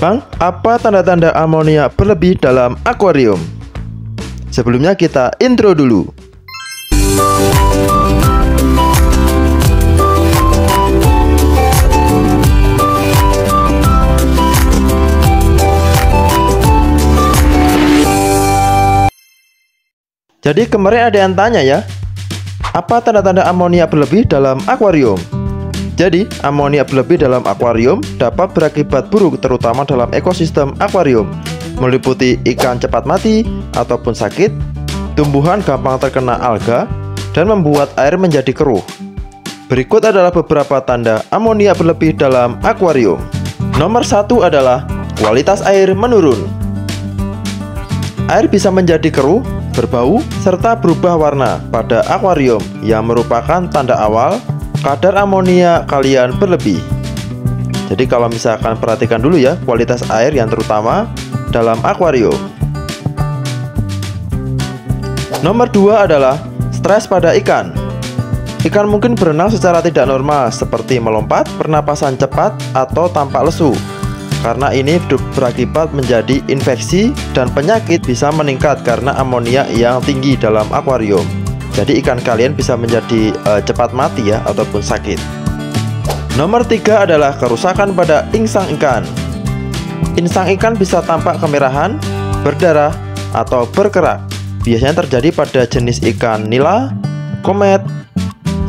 Bang, apa tanda-tanda amonia berlebih dalam akuarium? Sebelumnya kita intro dulu. Jadi kemarin ada yang tanya ya, apa tanda-tanda amonia berlebih dalam akuarium? Jadi, amonia berlebih dalam akuarium dapat berakibat buruk terutama dalam ekosistem akuarium, meliputi ikan cepat mati ataupun sakit, tumbuhan gampang terkena alga, dan membuat air menjadi keruh. Berikut adalah beberapa tanda amonia berlebih dalam akuarium. Nomor 1 adalah kualitas air menurun. Air bisa menjadi keruh, berbau, serta berubah warna pada akuarium yang merupakan tanda awal kadar amonia kalian berlebih. Jadi kalau misalkan perhatikan dulu ya kualitas air yang terutama dalam akuarium. Nomor 2 adalah stres pada ikan. Ikan mungkin berenang secara tidak normal seperti melompat, pernapasan cepat, atau tampak lesu. Karena ini berakibat menjadi infeksi dan penyakit bisa meningkat karena amonia yang tinggi dalam akuarium. Jadi ikan kalian bisa menjadi cepat mati ya ataupun sakit. Nomor 3 adalah kerusakan pada insang ikan. Insang ikan bisa tampak kemerahan, berdarah, atau berkerak. Biasanya terjadi pada jenis ikan nila, komet,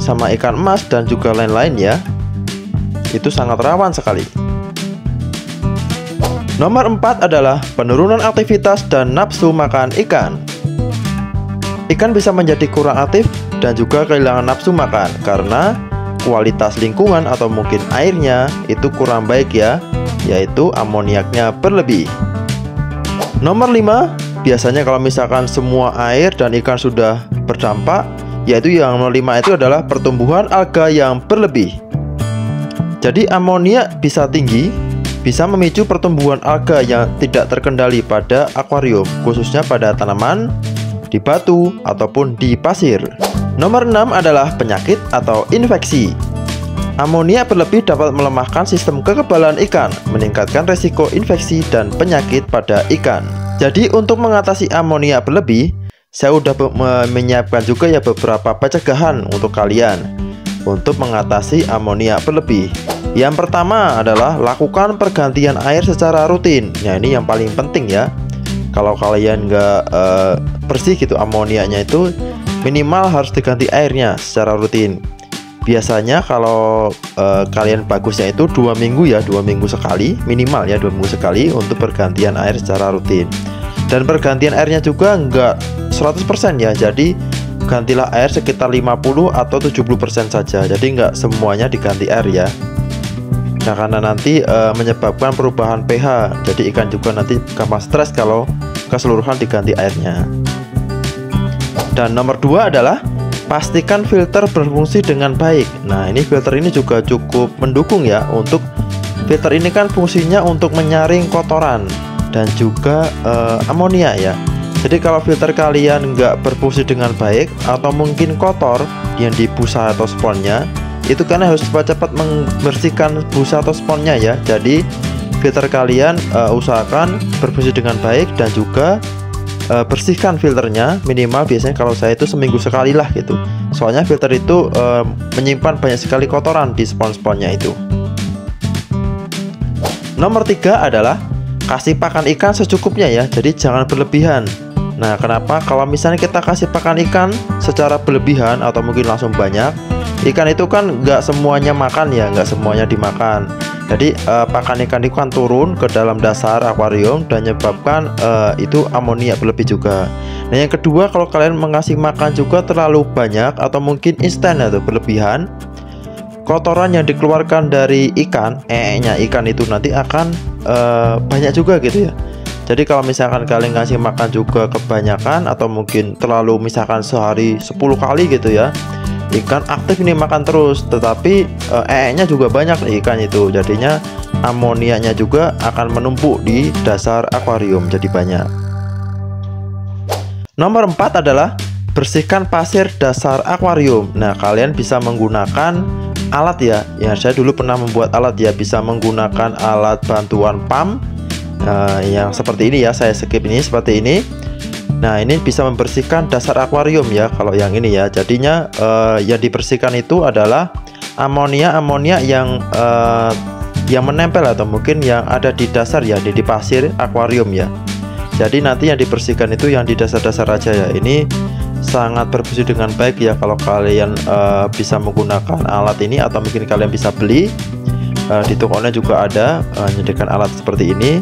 sama ikan emas dan juga lain-lain ya. Itu sangat rawan sekali. Nomor 4 adalah penurunan aktivitas dan nafsu makan ikan. Ikan bisa menjadi kurang aktif dan juga kehilangan nafsu makan karena kualitas lingkungan atau mungkin airnya itu kurang baik ya, yaitu amoniaknya berlebih. Nomor 5, biasanya kalau misalkan semua air dan ikan sudah berdampak, yaitu yang nomor 5 itu adalah pertumbuhan alga yang berlebih. Jadi amoniak bisa tinggi, bisa memicu pertumbuhan alga yang tidak terkendali pada akuarium, khususnya pada tanaman, di batu, ataupun di pasir. Nomor 6 adalah penyakit atau infeksi. Amonia berlebih dapat melemahkan sistem kekebalan ikan, meningkatkan resiko infeksi dan penyakit pada ikan. Jadi untuk mengatasi amonia berlebih, saya sudah menyiapkan juga ya beberapa pencegahan untuk kalian untuk mengatasi amonia berlebih. Yang pertama adalah lakukan pergantian air secara rutin. Nah ini yang paling penting ya. Kalau kalian nggak bersih gitu amoniaknya itu minimal harus diganti airnya secara rutin. Biasanya kalau kalian bagusnya itu 2 minggu ya, 2 minggu sekali minimal ya, 2 minggu sekali untuk pergantian air secara rutin. Dan pergantian airnya juga nggak 100% ya, jadi gantilah air sekitar 50 atau 70% saja. Jadi nggak semuanya diganti air ya. Nah karena nanti menyebabkan perubahan pH, jadi ikan juga nanti gampang stres kalau keseluruhan diganti airnya. Dan nomor 2 adalah pastikan filter berfungsi dengan baik. Nah ini filter ini juga cukup mendukung ya. Untuk filter ini kan fungsinya untuk menyaring kotoran dan juga amonia ya. Jadi kalau filter kalian nggak berfungsi dengan baik atau mungkin kotor yang di busa atau sponnya, itu karena harus cepat-cepat membersihkan busa atau sponnya ya. Jadi filter kalian usahakan berfungsi dengan baik dan juga bersihkan filternya minimal, biasanya kalau saya itu seminggu sekali lah gitu. Soalnya filter itu menyimpan banyak sekali kotoran di spon-sponnya itu. Nomor 3 adalah kasih pakan ikan secukupnya ya. Jadi jangan berlebihan. Nah kenapa? Kalau misalnya kita kasih pakan ikan secara berlebihan atau mungkin langsung banyak, ikan itu kan nggak semuanya makan ya, nggak semuanya dimakan. Jadi pakan ikan itu kan turun ke dalam dasar akuarium dan menyebabkan itu amonia berlebih juga. Nah yang kedua, kalau kalian mengasih makan juga terlalu banyak atau mungkin instan atau berlebihan, kotoran yang dikeluarkan dari ikan, ikan itu nanti akan banyak juga gitu ya. Jadi kalau misalkan kalian ngasih makan juga kebanyakan atau mungkin terlalu, misalkan sehari 10 kali gitu ya, ikan aktif ini makan terus, tetapi nya juga banyak ikan itu, jadinya amoniaknya juga akan menumpuk di dasar akuarium jadi banyak. Nomor 4 adalah bersihkan pasir dasar akuarium. Nah kalian bisa menggunakan alat ya, saya dulu pernah membuat alat ya, bisa menggunakan alat bantuan pump yang seperti ini ya, saya skip ini seperti ini. Nah, ini bisa membersihkan dasar akuarium ya kalau yang ini ya. Jadinya yang dibersihkan itu adalah amonia yang menempel atau mungkin yang ada di dasar ya, di pasir akuarium ya. Jadi nanti yang dibersihkan itu yang di dasar-dasar aja ya. Ini sangat berfungsi dengan baik ya kalau kalian bisa menggunakan alat ini, atau mungkin kalian bisa beli di tokonya juga ada menyediakan alat seperti ini.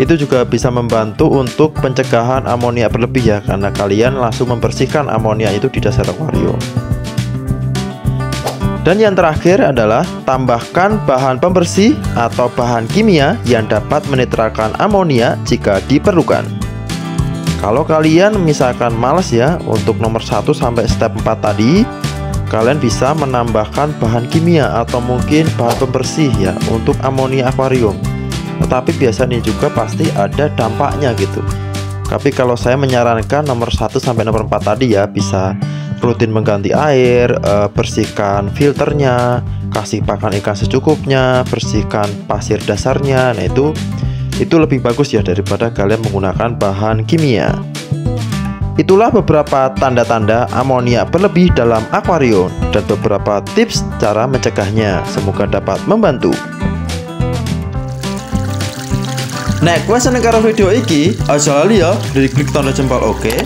Itu juga bisa membantu untuk pencegahan amonia berlebih ya, karena kalian langsung membersihkan amonia itu di dasar akuarium. Dan yang terakhir adalah tambahkan bahan pembersih atau bahan kimia yang dapat menetralkan amonia jika diperlukan. Kalau kalian misalkan males ya untuk nomor 1 sampai step 4 tadi, kalian bisa menambahkan bahan kimia atau mungkin bahan pembersih ya untuk amonia akuarium. Tetapi biasanya juga pasti ada dampaknya gitu. Tapi kalau saya menyarankan nomor 1 sampai nomor 4 tadi ya, bisa rutin mengganti air, bersihkan filternya, kasih pakan ikan secukupnya, bersihkan pasir dasarnya. Nah itu lebih bagus ya daripada kalian menggunakan bahan kimia. Itulah beberapa tanda-tanda amonia berlebih dalam akuarium dan beberapa tips cara mencegahnya. Semoga dapat membantu. Nek kowe seneng karo video iki, aja lali ya klik tombol jempol oke,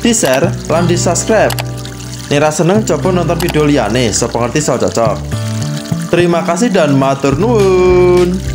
di-share lan di-subscribe. Nek ra seneng coba nonton video liyane, sapa ngerti so cocok. Terima kasih dan matur nuwun.